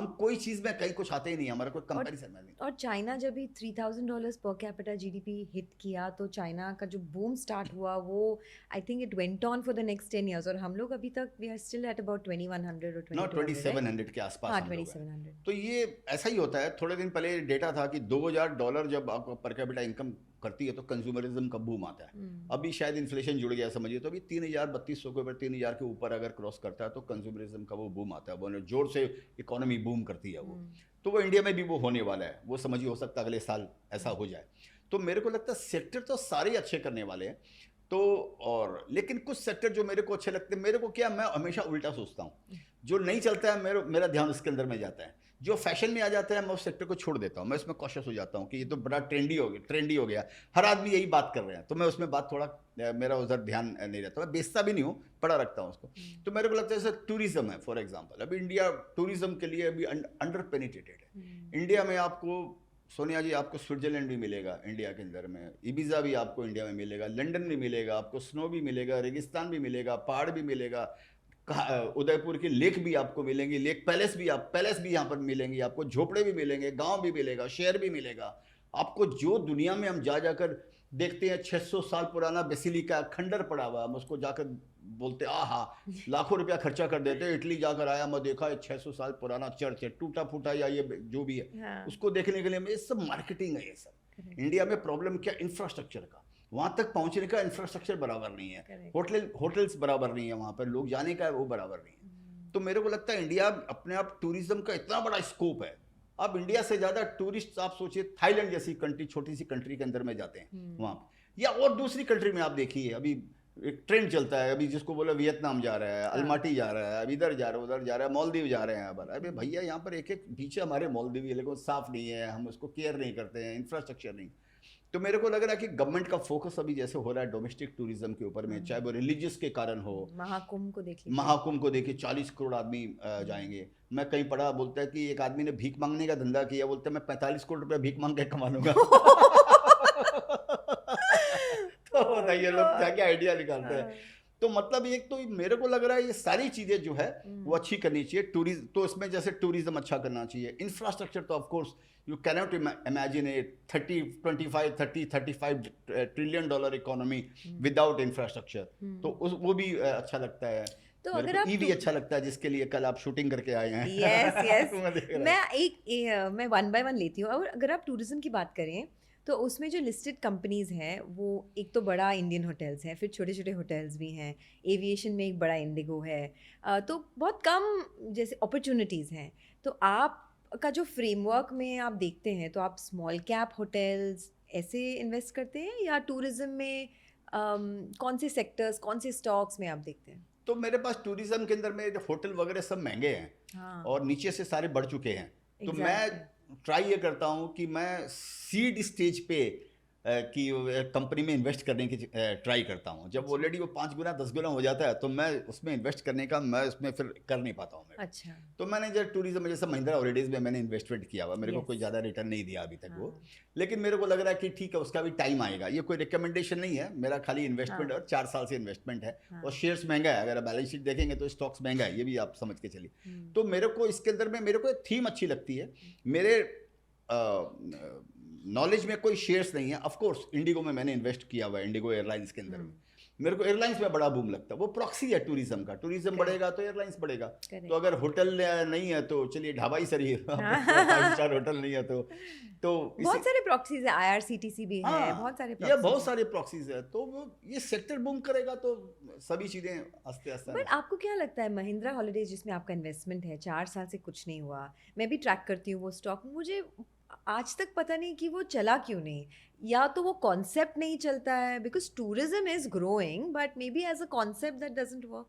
हम कोई चीज़ में कहीं कुछ आते ही नहीं, हमारा कोई कंपैरिजन में नहीं। और चाइना जब भी $3000 पर कैपिटा जीडीपी हिट किया, तो चाइना का जो बूम स्टार्ट हुआ वो I think it went on for the next 10 years, और हम लोग अभी तक we are still at about 2100 और नो 2200, राइट? 2700 के आसपास हाँ, हम लोग हैं। 2700। तो ये ऐसा ही होता है। थोड़े दिन पहले डेटा था कि $2000 जब आपको पर कैपिटा इनकम करती है तो कंज्यूमरिज्म का बूम आता है। अभी शायद इन्फ्लेशन जुड़ गया समझिए, तो अभी 3200 के ऊपर, 3000 के ऊपर अगर क्रॉस करता है तो कंज्यूमरिज्म का वो बूम आता है, वो जोर से इकोनॉमी बूम करती है वो। तो वो इंडिया में भी वो होने वाला है, वो समझिए हो सकता है अगले साल ऐसा हो जाए। तो मेरे को लगता है सेक्टर तो सारे अच्छे करने वाले हैं। तो और लेकिन कुछ सेक्टर जो मेरे को अच्छे लगते हैं, मेरे को क्या, मैं हमेशा उल्टा सोचता हूँ। जो नहीं चलता है मेरा ध्यान उसके अंदर में जाता है। जो फैशन में आ जाता है मैं उस सेक्टर को छोड़ देता हूँ, मैं उसमें कॉशियस हो जाता हूँ कि ये तो बड़ा ट्रेंडी हो गया, हर आदमी यही बात कर रहे हैं, तो मैं उसमें बात थोड़ा मेरा उधर ध्यान नहीं रहता, मैं बेचता भी नहीं हूँ, पड़ा रखता हूँ उसको। तो मेरे को लगता है जैसे टूरिज्म है फॉर एग्जाम्पल, अभी इंडिया टूरिज्म के लिए अभी अंडर पेनिट्रेटेड है। इंडिया में आपको, सोनिया जी, आपको स्विट्जरलैंड भी मिलेगा इंडिया के अंदर में, इबिजा भी आपको इंडिया में मिलेगा, लंदन भी मिलेगा, आपको स्नो भी मिलेगा, रेगिस्तान भी मिलेगा, पहाड़ भी मिलेगा, उदयपुर की लेक भी आपको मिलेंगी, लेक पैलेस भी यहाँ पर मिलेंगी आपको, झोपड़े भी मिलेंगे, गांव भी मिलेगा, शहर भी मिलेगा आपको। जो दुनिया में हम जाकर देखते हैं 600 साल पुराना बेसिलिका खंडर पड़ा हुआ, हम उसको जाकर बोलते आहा, लाखों रुपया खर्चा कर देते हैं। इटली जाकर आया, मैं देखा 600 साल पुराना चर्च है, टूटा फूटा या ये जो भी है, हाँ, उसको देखने के लिए। ये सब मार्केटिंग है ये सब। इंडिया में प्रॉब्लम क्या, इंफ्रास्ट्रक्चर का, वहां तक पहुंचने का इंफ्रास्ट्रक्चर बराबर नहीं है, होटल्स बराबर नहीं है, वहां पर लोग जाने का वो बराबर नहीं है। तो मेरे को लगता है इंडिया अपने आप टूरिज्म का इतना बड़ा स्कोप है। अब इंडिया से ज्यादा टूरिस्ट आप सोचिए थाईलैंड जैसी कंट्री, छोटी सी कंट्री के अंदर में जाते हैं वहां, या और दूसरी कंट्री में आप देखिए, अभी एक ट्रेंड चलता है, अभी जिसको बोला वियतनाम जा रहा है, अलमाटी जा रहा है, अब इधर जा रहा है, उधर जा रहा है, मालदीव जा रहे हैं। अब अरे भैया, यहाँ पर एक एक बीच है हमारे मालदीव, ये लेकिन साफ नहीं है, हम उसको केयर नहीं करते हैं, इंफ्रास्ट्रक्चर नहीं। तो मेरे को लग रहा है कि गवर्नमेंट का फोकस अभी जैसे हो रहा है डोमेस्टिक टूरिज्म के ऊपर में, चाहे वो रिलीजियस के कारण हो। महाकुंभ को देख लीजिए। महाकुंभ को देखिए 40 करोड़ आदमी जाएंगे। मैं कहीं पढ़ा, बोलता है कि एक आदमी ने भीख मांगने का धंधा किया, बोलता है मैं 45 करोड़ रुपया भीख मांग के कमा लूंगा। तो बताइए लोग क्या क्या आइडिया निकालते हैं। तो मतलब एक तो मेरे को लग रहा है ये सारी चीजें जो है वो अच्छी करनी चाहिए। टूरिज्म तो इसमें जैसे टूरिज्म अच्छा करना चाहिए, इंफ्रास्ट्रक्चर तो of course you cannot imagine A 35 trillion dollar economy without infrastructure. तो वो भी अच्छा लगता है। तो मेरे अगर को आप ईवी अच्छा लगता है, जिसके लिए कल आप शूटिंग करके आए हैं। यस यस मैं देख रहा मैं वन बाय वन लेती हूँ। और अगर आप टूरिज्म की बात करें तो उसमें जो लिस्टेड कंपनीज हैं, वो एक तो बड़ा इंडियन होटल्स हैं, फिर छोटे छोटे होटल्स भी हैं, एविएशन में एक बड़ा इंडिगो है। तो बहुत कम जैसे अपॉर्चुनिटीज़ हैं। तो आप का जो फ्रेमवर्क में आप देखते हैं, तो आप स्मॉल कैप होटल्स ऐसे इन्वेस्ट करते हैं, या टूरिज्म में कौन से सेक्टर्स, कौन से स्टॉक्स में आप देखते हैं? तो मेरे पास टूरिज्म के अंदर में होटल वगैरह सब महंगे हैं, हाँ, और नीचे से सारे बढ़ चुके हैं। तो मैं एग्जैक्टली। ट्राई ये करता हूँ कि मैं सीड स्टेज पे कि कंपनी में इन्वेस्ट करने की ट्राई करता हूँ। जब ऑलरेडी वो 5 गुना 10 गुना हो जाता है तो मैं उसमें इन्वेस्ट करने का, मैं उसमें फिर कर नहीं पाता हूँ मैं। अच्छा। तो मैंने जब टूरिज्म में, जैसे महिंद्रा हॉलीडेज में मैंने इन्वेस्टमेंट किया हुआ, मेरे को कोई यस। ज़्यादा रिटर्न नहीं दिया अभी तक वो। हाँ, लेकिन मेरे को लग रहा है कि ठीक है, उसका भी टाइम आएगा। ये कोई रिकमेंडेशन नहीं है मेरा, खाली इन्वेस्टमेंट है, हाँ, और 4 साल से इन्वेस्टमेंट है। हाँ। और शेयर्स महंगा है, अगर आप बैलेंस शीट देखेंगे तो स्टॉक्स महंगा है, ये भी आप समझ के चलिए। हम्म, तो मेरे को इसके अंदर में, मेरे को एक थीम अच्छी लगती है। मेरे नॉलेज में कोई शेयर्स नहीं है। ऑफ कोर्स इंडिगो में मैंने इन्वेस्ट किया हुआ है, इंडिगो एयरलाइंस के अंदर में। मेरे को एयरलाइंस में बड़ा बूम लगता है, वो प्रॉक्सी है टूरिज्म का। टूरिज्म बढ़ेगा तो एयरलाइंस बढ़ेगा। तो अगर होटल नहीं है तो चलिए ढाबा ही सही है, 5 स्टार होटल नहीं है तो बहुत सारे प्रॉक्सीज है, आईआरसीटीसी भी है, हाँ, बहुत सारे ये प्रॉक्सीज बहुत हैं। सारे प्रॉक्सीज है। तो वो ये सेक्टर बूम करेगा तो सभी चीजें आस्ते आस्ते बट आपको क्या लगता है, महिंद्रा हॉलीडेज जिसमें आपका इन्वेस्टमेंट है, 4 साल से कुछ नहीं हुआ, मैं भी ट्रैक करती हूँ वो स्टॉक, मुझे आज तक पता नहीं कि वो चला क्यों नहीं। या तो वो कॉन्सेप्ट नहीं चलता है, because tourism is growing but maybe as a concept that doesn't work.